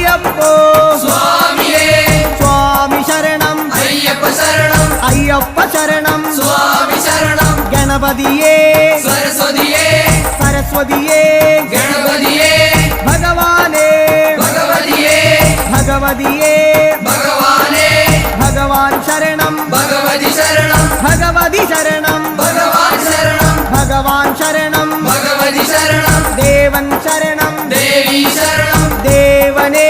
അയ്യപ്പോ സ്വാമിയേ സ്വാമി ശരണം അയ്യപ്പ ശരണം അയ്യപ്പ ശരണം സ്വാമി ശരണം ഗണപതിയേ സരസ്വതിയേ സരസ്വതിയേ ഗണപതിയേ ഭഗവാനേ ഭഗവതിയേ ഭഗവതിയേ ഭഗവാനേ ഭഗവാൻ ശരണം ഭഗവതി ശരണം ഭഗവതി ശരണം ഭഗവാൻ ശരണം ഭഗവാൻ ശരണം ഭഗവതി ശരണം ദേവൻ ശരണം ദേവി ശരണം ദേവനേ